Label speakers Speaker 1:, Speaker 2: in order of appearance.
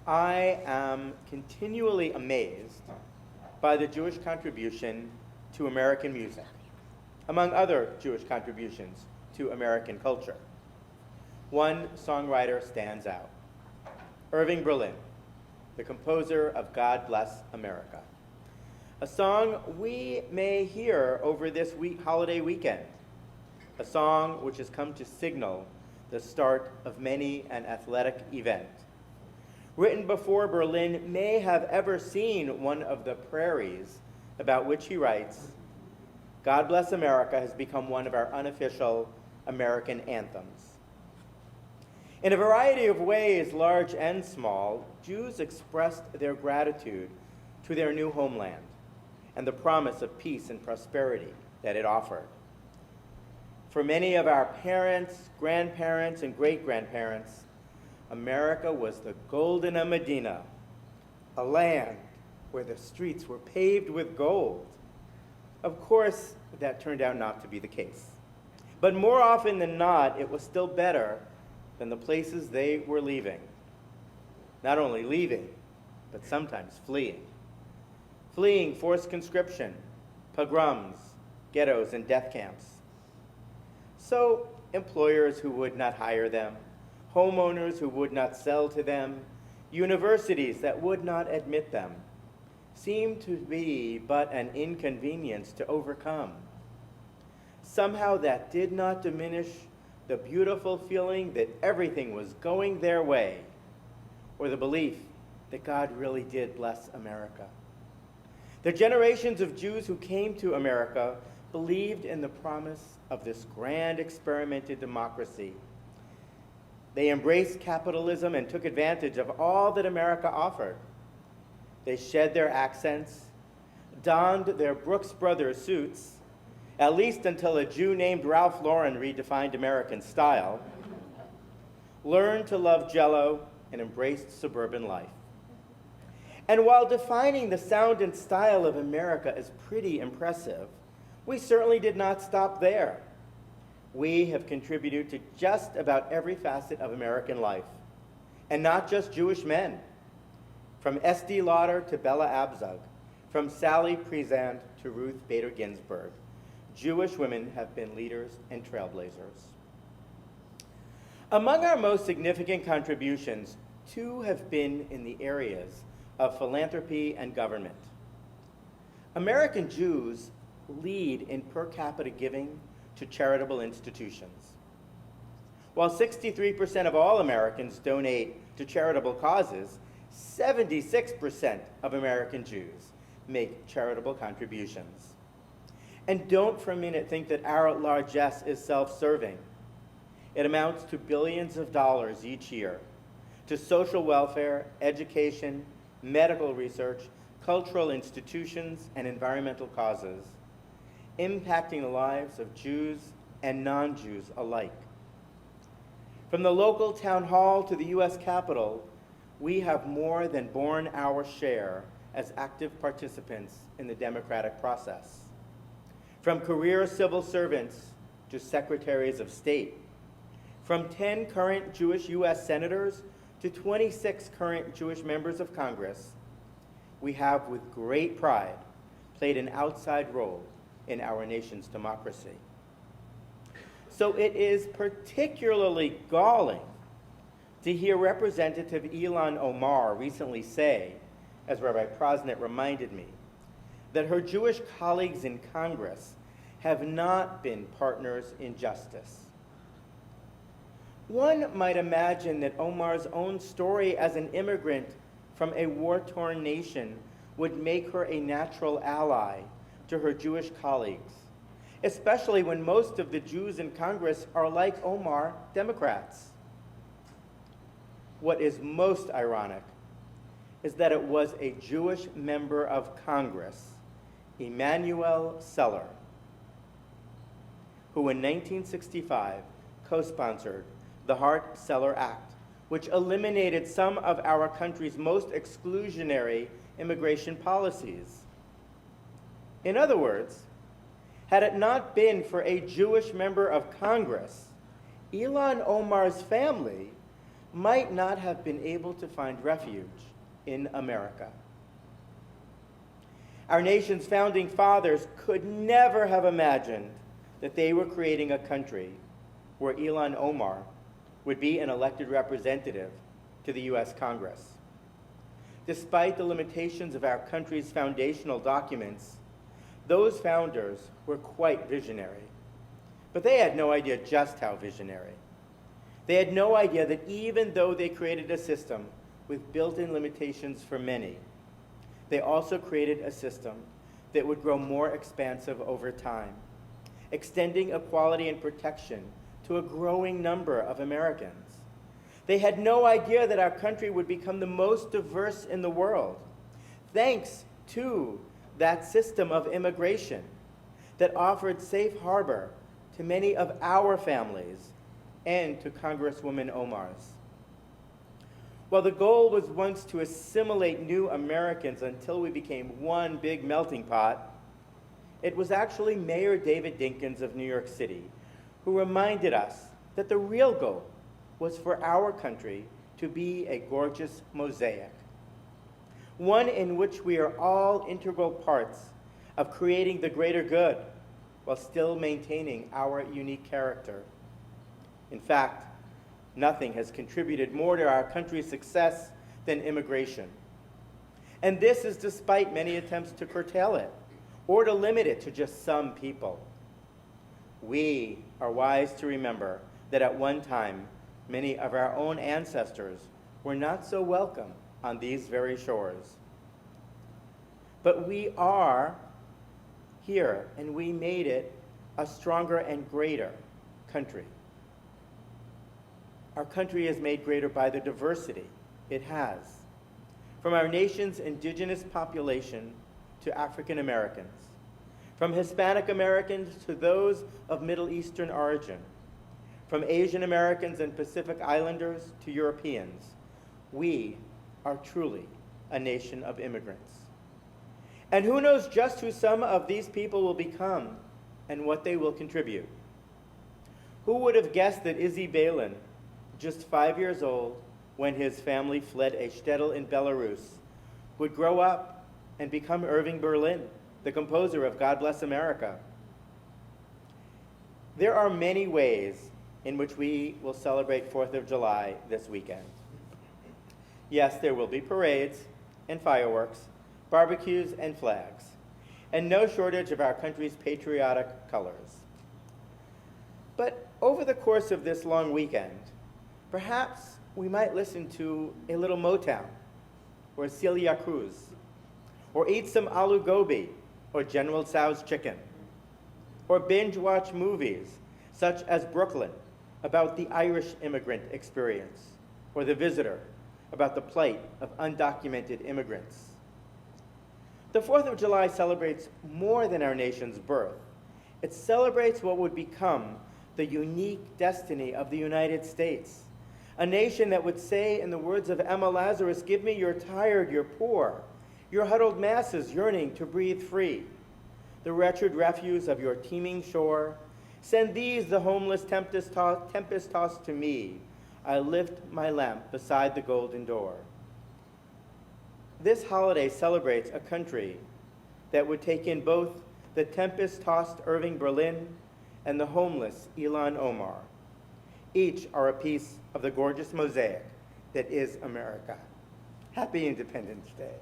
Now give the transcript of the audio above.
Speaker 1: I am continually amazed by the Jewish contribution to American music, among other Jewish contributions to American culture. One songwriter stands out, Irving Berlin, the composer of God Bless America, a song we may hear over this holiday weekend, a song which has come to signal the start of many an athletic event. Written before Berlin may have ever seen one of the prairies, about which he writes, God Bless America has become one of our unofficial American anthems. In a variety of ways, large and small, Jews expressed their gratitude to their new homeland and the promise of peace and prosperity that it offered. For many of our parents, grandparents, and great-grandparents, America was the golden Medina, a land where the streets were paved with gold. Of course, that turned out not to be the case. But more often than not, it was still better than the places they were leaving. Not only leaving, but sometimes fleeing. Fleeing forced conscription, pogroms, ghettos, and death camps. So, employers who would not hire them, homeowners who would not sell to them, universities that would not admit them, seemed to be but an inconvenience to overcome. Somehow that did not diminish the beautiful feeling that everything was going their way, or the belief that God really did bless America. The generations of Jews who came to America believed in the promise of this grand experimented democracy. They embraced capitalism and took advantage of all that America offered. They shed their accents, donned their Brooks Brothers suits, at least until a Jew named Ralph Lauren redefined American style, learned to love Jell-O, and embraced suburban life. And while defining the sound and style of America is pretty impressive, we certainly did not stop there. We have contributed to just about every facet of American life, and not just Jewish men. From S.D. Lauder to Bella Abzug, from Sally Priesand to Ruth Bader Ginsburg, Jewish women have been leaders and trailblazers. Among our most significant contributions, two have been in the areas of philanthropy and government. American Jews lead in per capita giving to charitable institutions. While 63% of all Americans donate to charitable causes, 76% of American Jews make charitable contributions. And don't for a minute think that our largesse is self-serving. It amounts to billions of dollars each year to social welfare, education, medical research, cultural institutions, and environmental causes, impacting the lives of Jews and non-Jews alike. From the local town hall to the U.S. Capitol, we have more than borne our share as active participants in the democratic process. From career civil servants to secretaries of state, from 10 current Jewish U.S. senators to 26 current Jewish members of Congress, we have with great pride played an outside role in our nation's democracy. So it is particularly galling to hear Representative Ilhan Omar recently say, as Rabbi Prosnit reminded me, that her Jewish colleagues in Congress have not been partners in justice. One might imagine that Omar's own story as an immigrant from a war-torn nation would make her a natural ally to her Jewish colleagues, especially when most of the Jews in Congress are, like Omar, Democrats. What is most ironic is that it was a Jewish member of Congress, Emanu-El, who in 1965 co-sponsored the Hart-Celler Act, which eliminated some of our country's most exclusionary immigration policies. In other words, had it not been for a Jewish member of Congress, Ilhan Omar's family might not have been able to find refuge in America. Our nation's founding fathers could never have imagined that they were creating a country where Ilhan Omar would be an elected representative to the U.S. Congress. Despite the limitations of our country's foundational documents, those founders were quite visionary. But they had no idea just how visionary. They had no idea that even though they created a system with built-in limitations for many, they also created a system that would grow more expansive over time, extending equality and protection to a growing number of Americans. They had no idea that our country would become the most diverse in the world, thanks to that system of immigration that offered safe harbor to many of our families and to Congresswoman Omar's. While the goal was once to assimilate new Americans until we became one big melting pot, it was actually Mayor David Dinkins of New York City who reminded us that the real goal was for our country to be a gorgeous mosaic, one in which we are all integral parts of creating the greater good while still maintaining our unique character. In fact, nothing has contributed more to our country's success than immigration. And this is despite many attempts to curtail it or to limit it to just some people. We are wise to remember that at one time, many of our own ancestors were not so welcome on these very shores. But we are here, and we made it a stronger and greater country. Our country is made greater by the diversity it has, from our nation's indigenous population to African Americans, from Hispanic Americans to those of Middle Eastern origin, from Asian Americans and Pacific Islanders to Europeans. We are truly a nation of immigrants. And who knows just who some of these people will become and what they will contribute. Who would have guessed that Izzy Balin, just 5 years old when his family fled a shtetl in Belarus, would grow up and become Irving Berlin, the composer of God Bless America? There are many ways in which we will celebrate 4th of July this weekend. Yes, there will be parades and fireworks, barbecues and flags, and no shortage of our country's patriotic colors. But over the course of this long weekend, perhaps we might listen to a little Motown, or Celia Cruz, or eat some aloo gobi, or General Tso's chicken, or binge watch movies such as Brooklyn, about the Irish immigrant experience, or The Visitor, about the plight of undocumented immigrants. The 4th of July celebrates more than our nation's birth. It celebrates what would become the unique destiny of the United States, a nation that would say, in the words of Emma Lazarus, "Give me your tired, your poor, your huddled masses yearning to breathe free, the wretched refuse of your teeming shore. Send these, the homeless tempest-tossed to me. I lift my lamp beside the golden door." This holiday celebrates a country that would take in both the tempest-tossed Irving Berlin and the homeless Ilhan Omar. Each are a piece of the gorgeous mosaic that is America. Happy Independence Day.